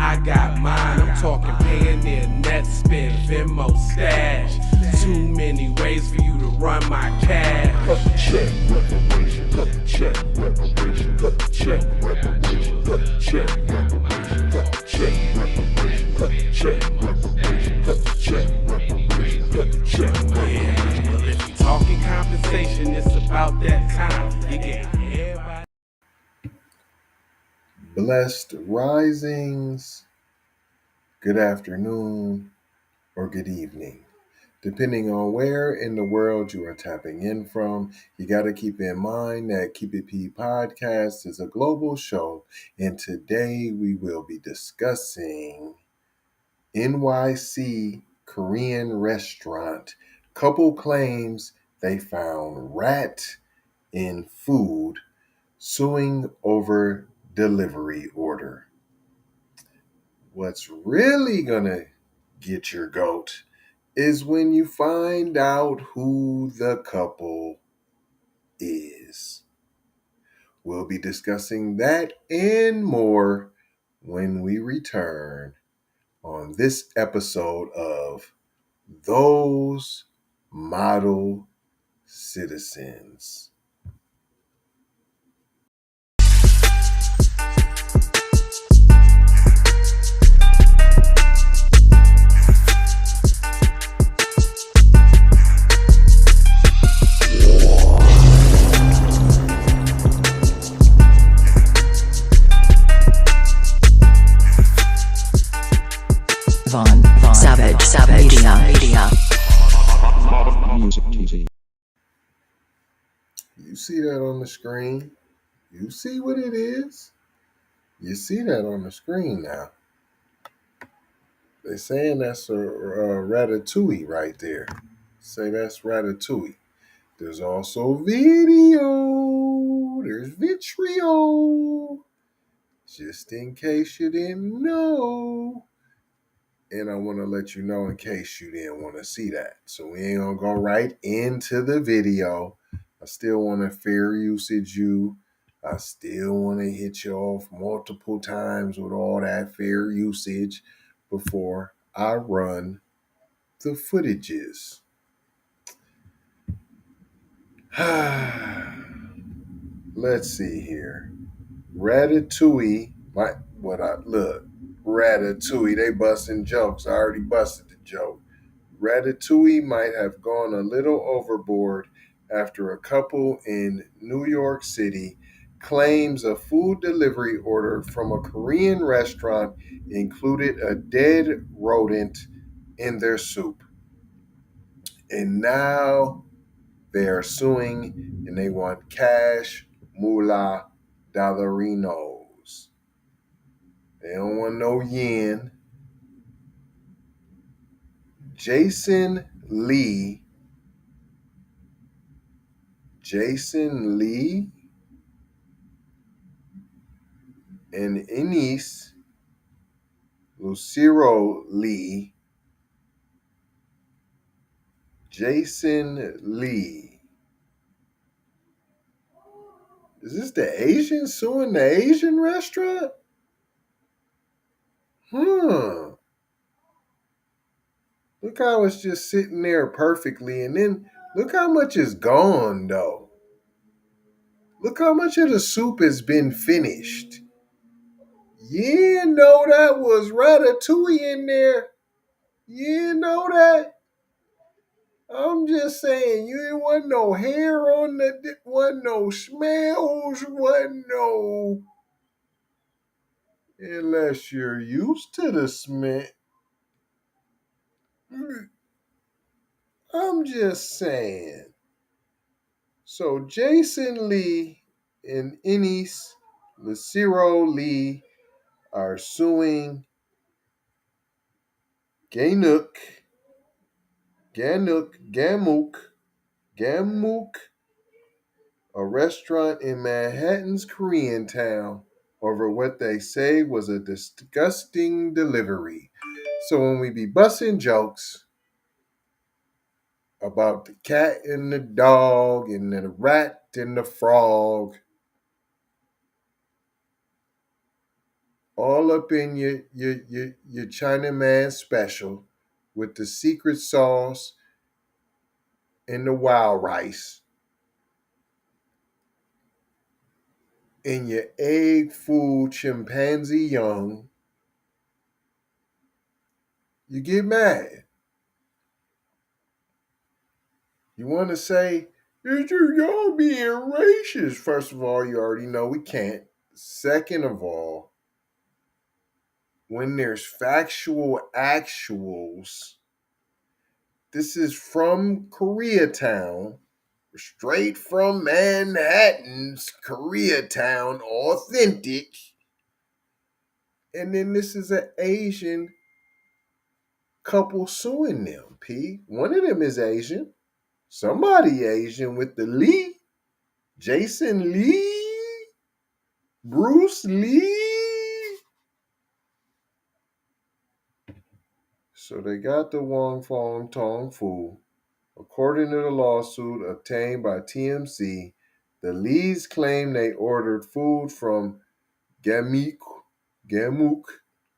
I got mine. I'm talking Payoneer, Netspin, Venmo, Stash. Too many ways for you to run my cash. Check reparation, check reparation, check reparation, check reparation, check reparation, check reparation, check reparation, check. Yeah, well, if you talking compensation, it's about that time. You get everybody. Blessed risings, good afternoon, or good evening. Depending on where in the world you are tapping in from, you got to keep in mind that Keep It P podcast is a global show, and today we will be discussing NYC Korean restaurant. Couple claims they found rat in food, suing over delivery order. What's really gonna get your goat is when you find out who the couple is. We'll be discussing that and more when we return on this episode of Those Model Citizens. Savage Media. Music TV. You see that on the screen? You see what it is? You see that on the screen now. They're saying that's a ratatouille right there. Say that's ratatouille. There's also video. There's vitriol. Just in case you didn't know. And I want to let you know in case you didn't want to see that. So we ain't going to go right into the video. I still want to fair usage you. I still want to hit you off multiple times with all that fair usage before I run the footages. Let's see here. Ratatouille. Ratatouille. They busting jokes. I already busted the joke. Ratatouille might have gone a little overboard after a couple in New York City claims a food delivery order from a Korean restaurant included a dead rodent in their soup. And now they are suing and they want cash, moolah, dollarinos. They don't want no yen. Jason Lee and Eunice, Lucero Lee, Jason Lee. Is this the Asian suing the Asian restaurant? Look how it's just sitting there perfectly, and then look how much is gone, though. Look how much of the soup has been finished. You know that was ratatouille in there. You know that. I'm just saying, you ain't want no hair on the, wasn't no smells, wasn't no, unless you're used to the smell. I'm just saying. So Jason Lee and Eunice Lucero Lee are suing Gammeeok, a restaurant in Manhattan's Koreatown, over what they say was a disgusting delivery. So when we be busting jokes about the cat and the dog and the rat and the frog, all up in your Chinaman special with the secret sauce and the wild rice and your egg food chimpanzee young, you get mad. You want to say, y'all being racist. First of all, you already know we can't. Second of all, when there's factual actuals, this is from Koreatown, straight from Manhattan's Koreatown, authentic. And then this is an Asian couple suing them, P. One of them is Asian. Somebody Asian with the Lee. Jason Lee. Bruce Lee. So they got the Wong Fong Tong Fu. According to the lawsuit obtained by TMC, the Lees claim they ordered food from Gammeeok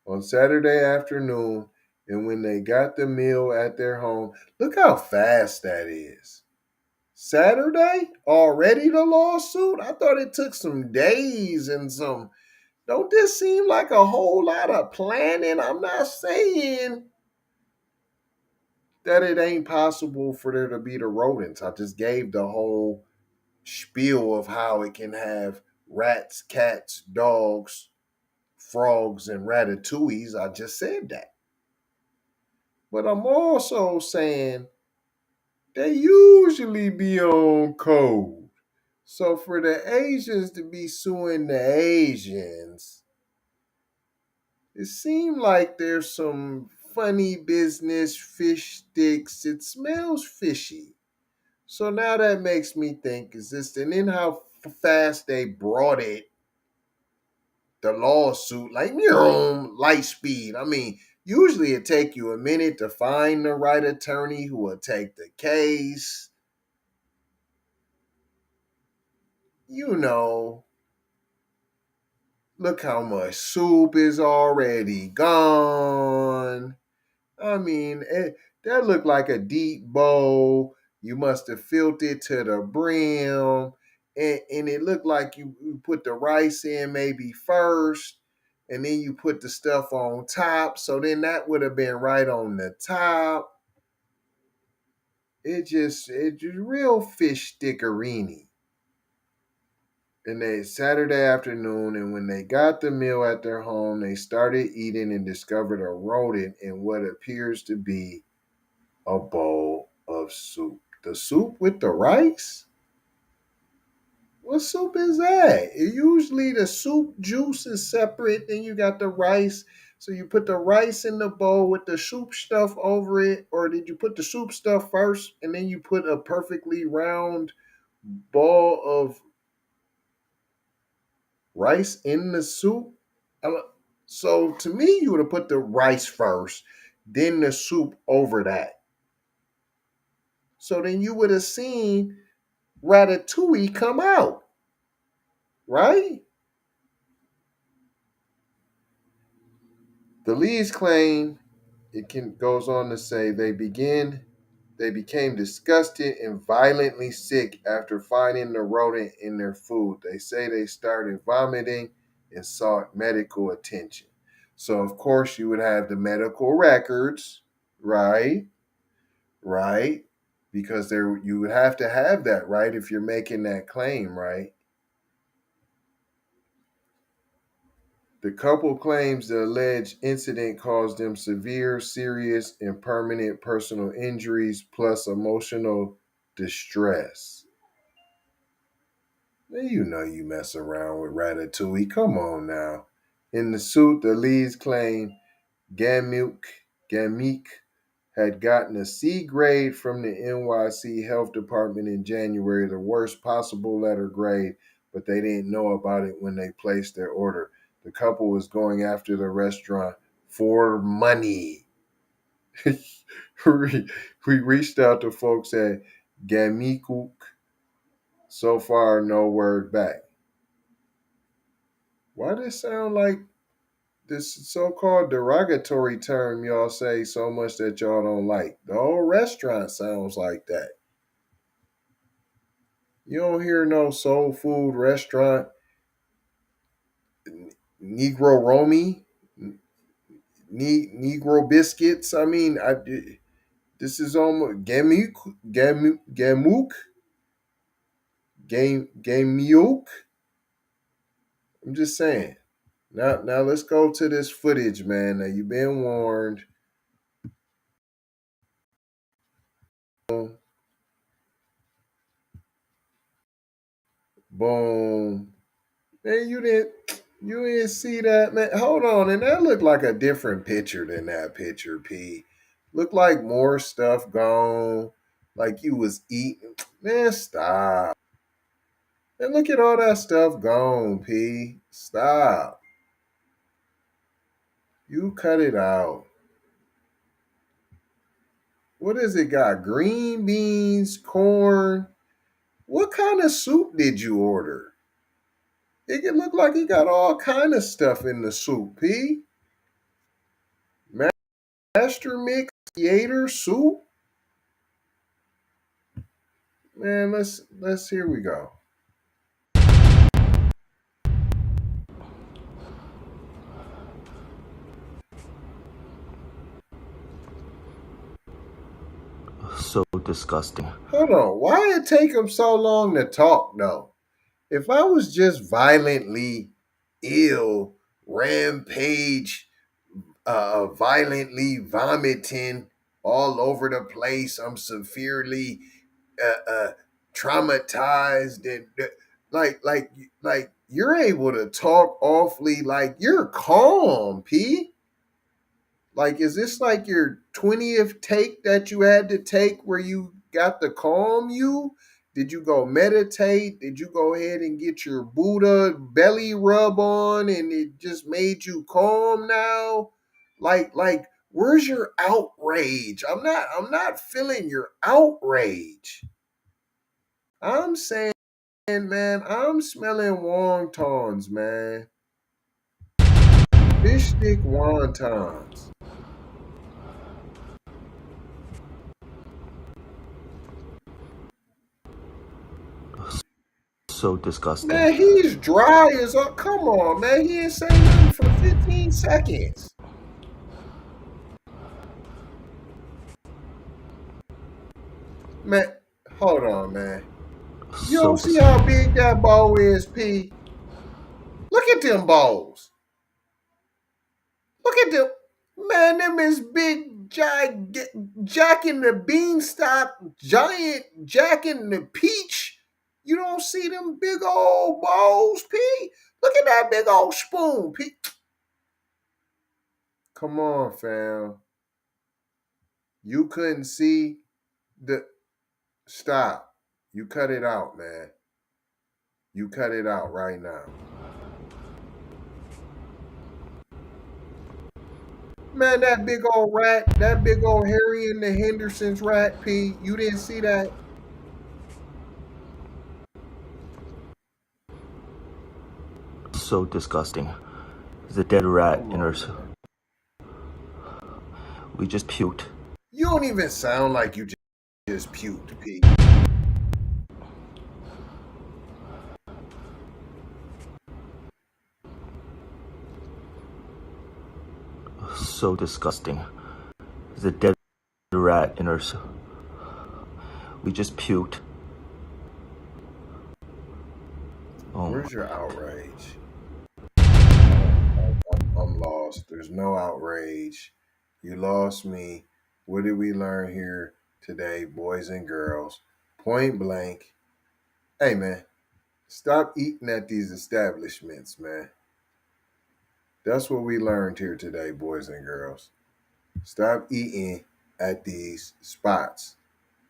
on Saturday afternoon, and when they got the meal at their home, look how fast that is. Saturday? Already the lawsuit? I thought it took some days and some. Don't this seem like a whole lot of planning? I'm not saying that it ain't possible for there to be the rodents. I just gave the whole spiel of how it can have rats, cats, dogs, frogs, and ratatouilles. I just said that. But I'm also saying they usually be on code. So for the Asians to be suing the Asians, it seemed like there's some funny business, fish sticks. It smells fishy. So now that makes me think, is this, and then how fast they brought it, the lawsuit, like, light speed. I mean, usually it take you a minute to find the right attorney who will take the case. You know, look how much soup is already gone. I mean, that looked like a deep bowl. You must have filled it to the brim. And it looked like you put the rice in maybe first, and then you put the stuff on top. So then that would have been right on the top. It's just real fish stickerini. And they Saturday afternoon, and when they got the meal at their home, they started eating and discovered a rodent in what appears to be a bowl of soup. The soup with the rice? What soup is that? Usually the soup juice is separate, then you got the rice. So you put the rice in the bowl with the soup stuff over it, or did you put the soup stuff first and then you put a perfectly round ball of rice in the soup? So to me, you would have put the rice first, then the soup over that. So then you would have seen ratatouille come out, right? The Lees claim goes on to say they became disgusted and violently sick after finding the rodent in their food. They say they started vomiting and sought medical attention. So of course you would have the medical records, right? Right? Because there you would have to have that, right, if you're making that claim, right? The couple claims the alleged incident caused them severe, serious, and permanent personal injuries plus emotional distress. Now, you know you mess around with Ratatouille. Come on now. In the suit, the Lees claim Gammeeok had gotten a C grade from the NYC Health Department in January, the worst possible letter grade, but they didn't know about it when they placed their order. The couple was going after the restaurant for money. we reached out to folks at Gammeeok. So far, no word back. Why does it sound like this so-called derogatory term y'all say so much that y'all don't like. The whole restaurant sounds like that. You don't hear no soul food restaurant, Negro Romy, Negro biscuits. I mean, this is almost Gammeeok. I'm just saying. Now let's go to this footage, man. Now you've been warned. Boom. Man, you didn't see that, man. Hold on, and that looked like a different picture than that picture, P. Looked like more stuff gone. Like you was eating. Man, stop. And look at all that stuff gone, P. Stop. You cut it out. What is it got? Green beans, corn. What kind of soup did you order? It can look like he got all kind of stuff in the soup, P. Master mix theater soup. Man, let's here we go. So disgusting. Hold on. Why it take him so long to talk though? If I was just violently ill, rampage, violently vomiting all over the place, I'm severely traumatized, and like you're able to talk awfully, like you're calm, P. Like, is this like your 20th take that you had to take where you got to calm you? Did you go meditate? Did you go ahead and get your Buddha belly rub on and it just made you calm now? Where's your outrage? I'm not feeling your outrage. I'm saying, man, I'm smelling wontons, man. Fish stick wontons. So disgusting. Man, he's dry as a. Come on, man. He ain't say nothing for 15 seconds. Man, hold on, man. You So don't see how big that bowl is, P? Look at them bowls. Look at them. Man, them is big, Jack in the Beanstalk, giant Jack in the Peach. You don't see them big old bowls, P? Look at that big old spoon, P. Come on, fam. You couldn't see the. Stop. You cut it out, man. You cut it out right now. Man, that big old rat, that big old Harry and the Hendersons rat, P. You didn't see that? so disgusting. There's a dead rat Come in on, our. man. We just puked. You don't even sound like you just puked, P. So disgusting. There's a dead rat in our. We just puked. Oh, Where's your outrage? I'm lost. There's no outrage. You lost me. What did we learn here today, boys and girls? Point blank. Hey, man, stop eating at these establishments, man. That's what we learned here today, boys and girls. Stop eating at these spots.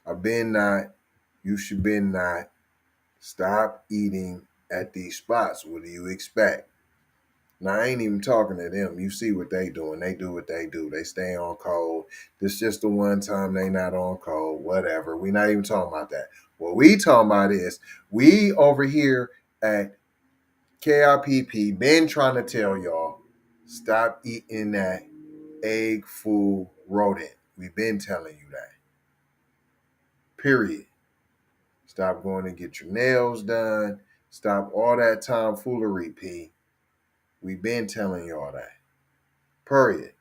I've been not. You should been not. Stop eating at these spots. What do you expect? Now, I ain't even talking to them. You see what they doing. They do what they do. They stay on code. This just the one time they not on code. Whatever. We not even talking about that. What we talking about is we over here at KIPP been trying to tell y'all Stop eating that egg full rodent. We've been telling you that. Period. Stop going to get your nails done. Stop all that tomfoolery, P. We've been telling y'all that. Period.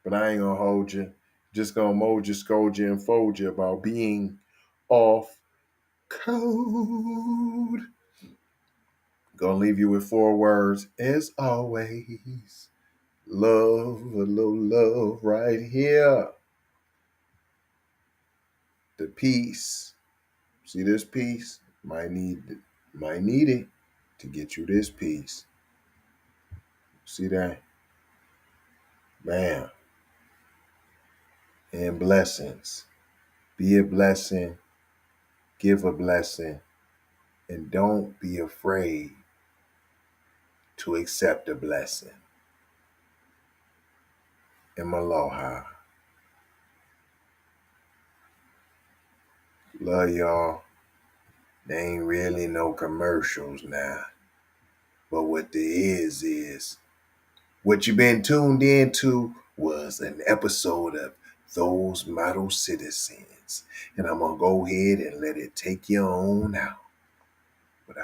But I ain't gonna hold you. Just gonna mold you, scold you, and fold you about being off code. Gonna leave you with 4 words. As always, love, a little love right here. The peace. See this piece? Might need it to get you this piece. See that? Bam. And blessings. Be a blessing. Give a blessing. And don't be afraid to accept a blessing. And aloha. Love y'all. There ain't really no commercials now. But what there is what you've been tuned into was an episode of Those Model Citizens. And I'm going to go ahead and let it take you on out. But